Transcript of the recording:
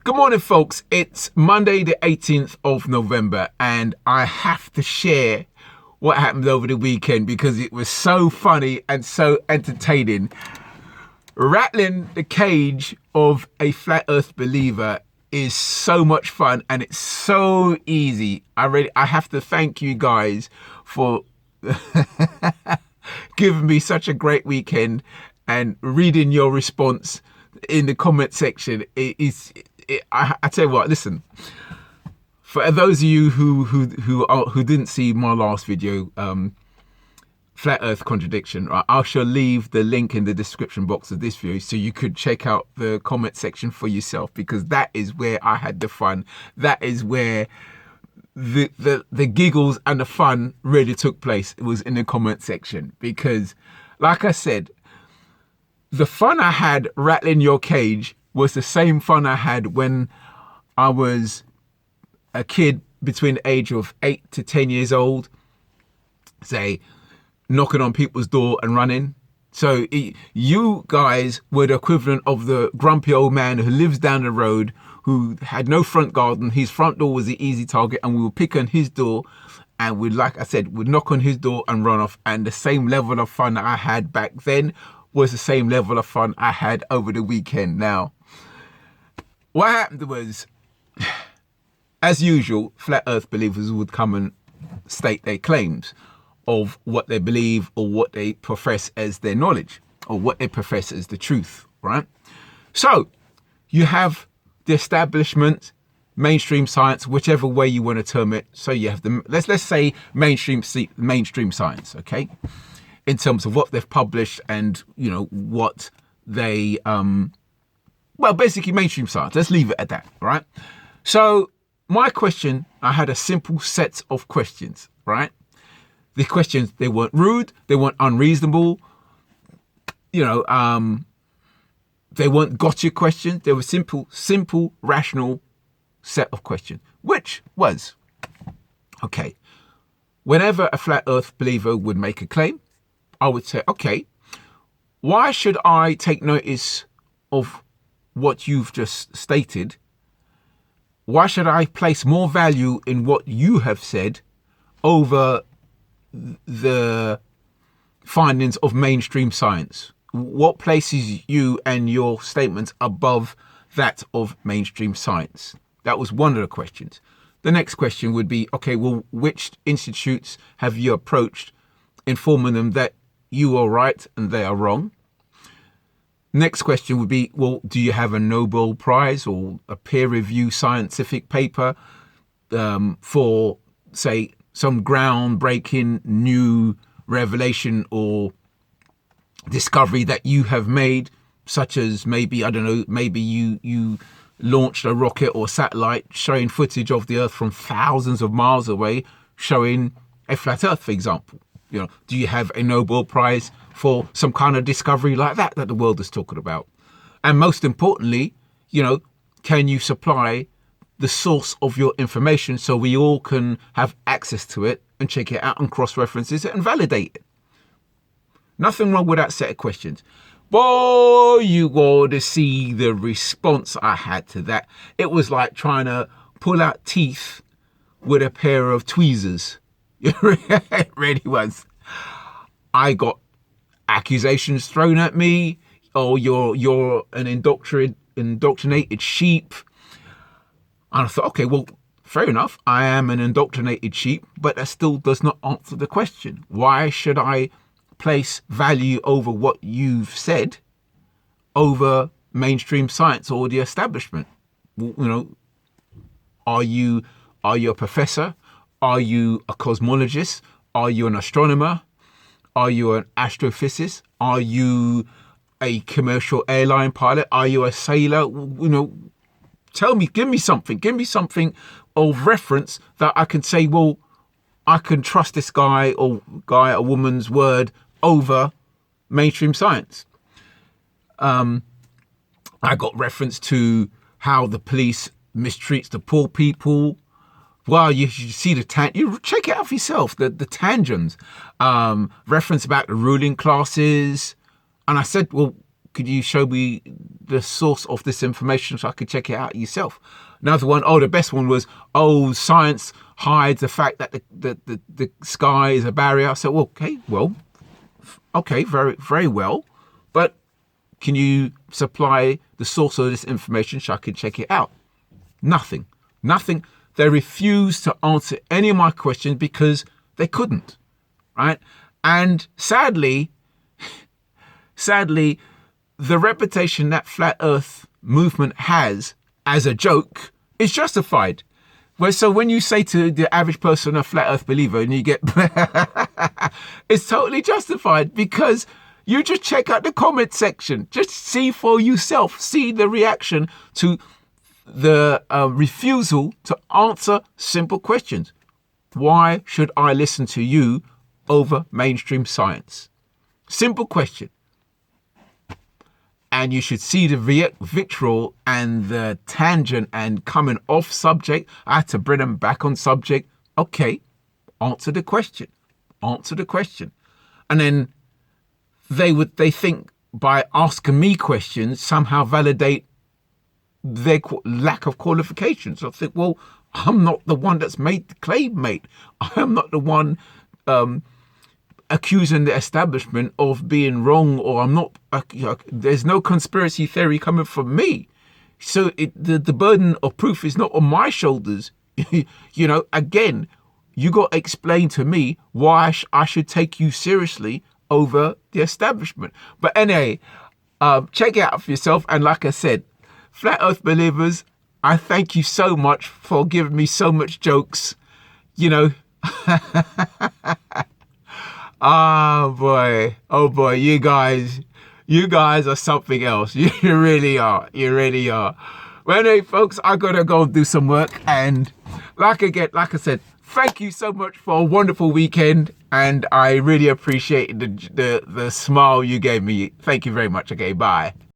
Good morning, folks. It's Monday, the 18th of November, and I have to share what happened over the weekend because it was so funny and so entertaining. Rattling the cage of a flat earth believer is so much fun and it's so easy. I have to thank you guys for giving me such a great weekend and reading your response in the comment section. I tell you what, listen, for those of you who didn't see my last video, Flat Earth Contradiction, right, I shall leave the link in the description box of this video so you could check out the comment section for yourself, because that is where I had the fun. That is where the giggles and the fun really took place. It was in the comment section because, like I said, the fun I had rattling your cage was the same fun I had when I was a kid between the age of 8 to 10 years old, say, knocking on people's door and running. So you guys were the equivalent of the grumpy old man who lives down the road, who had no front garden. His front door was the easy target, and we would pick on his door and we'd, like I said, would knock on his door and run off. And the same level of fun that I had back then was the same level of fun I had over the weekend. Now, what happened was, as usual, flat earth believers would come and state their claims of what they believe or what they profess as their knowledge or what they profess as the truth, right? So you have the establishment, mainstream science, whichever way you want to term it. So you have the, let's say mainstream science, okay? In terms of what they've published and, you know, what they, well, basically mainstream science. Let's leave it at that, right? So my question, I had a simple set of questions, right? The questions, they weren't rude, they weren't unreasonable, you know, they weren't gotcha questions. They were simple, rational set of questions, which was, okay, whenever a flat earth believer would make a claim, I would say, okay, why should I take notice of what you've just stated? Why should I place more value in what you have said over the findings of mainstream science? What places you and your statements above that of mainstream science? That was one of the questions. The next question would be, okay, well, which institutes have you approached informing them that you are right and they are wrong? Next question would be, well, do you have a Nobel Prize or a peer-reviewed scientific paper for, say, some groundbreaking new revelation or discovery that you have made, such as maybe, I don't know, maybe you launched a rocket or satellite showing footage of the Earth from thousands of miles away, showing a flat Earth, for example. You know, do you have a Nobel Prize for some kind of discovery like that the world is talking about? And most importantly, you know, can you supply the source of your information so we all can have access to it and check it out and cross-reference it and validate it? Nothing wrong with that set of questions. Boy, you ought to see the response I had to that. It was like trying to pull out teeth with a pair of tweezers. It really was. I got accusations thrown at me. Oh, you're an indoctrinated sheep. And I thought, okay, well, fair enough. I am an indoctrinated sheep, but that still does not answer the question. Why should I place value over what you've said over mainstream science or the establishment? You know, are you a professor? Are you a cosmologist? Are you an astronomer? Are you an astrophysicist? Are you a commercial airline pilot? Are you a sailor? You know, tell me, give me something of reference that I can say, well, I can trust this guy or woman's word over mainstream science. I got reference to how the police mistreats the poor people. Well, you see you check it out for yourself, the tangents, reference about the ruling classes. And I said, well, could you show me the source of this information so I could check it out yourself? Another one, the best one was, science hides the fact that the sky is a barrier. I said, okay, very, very well. But can you supply the source of this information so I can check it out? Nothing. They refused to answer any of my questions because they couldn't, right? And sadly, the reputation that Flat Earth movement has as a joke is justified. So when you say to the average person a Flat Earth believer and you get, it's totally justified because you just check out the comment section. Just see for yourself, see the reaction to the refusal to answer simple questions. Why should I listen to you over mainstream science? Simple question. And you should see the vitriol and the tangent and coming off subject. I had to bring them back on subject. Okay, answer the question. And then they think by asking me questions somehow validate their lack of qualifications. I think, well, I'm not the one that's made the claim, mate. I am not the one accusing the establishment of being wrong, or I'm not. There's no conspiracy theory coming from me. So the burden of proof is not on my shoulders. Again, you got to explain to me why I should take you seriously over the establishment. But anyway, check it out for yourself. And like I said, Flat Earth believers, I thank you so much for giving me so much jokes. Oh boy, you guys are something else. You really are. Well, anyway, folks, I gotta go and do some work. And like I said, thank you so much for a wonderful weekend. And I really appreciate the smile you gave me. Thank you very much. Okay, bye.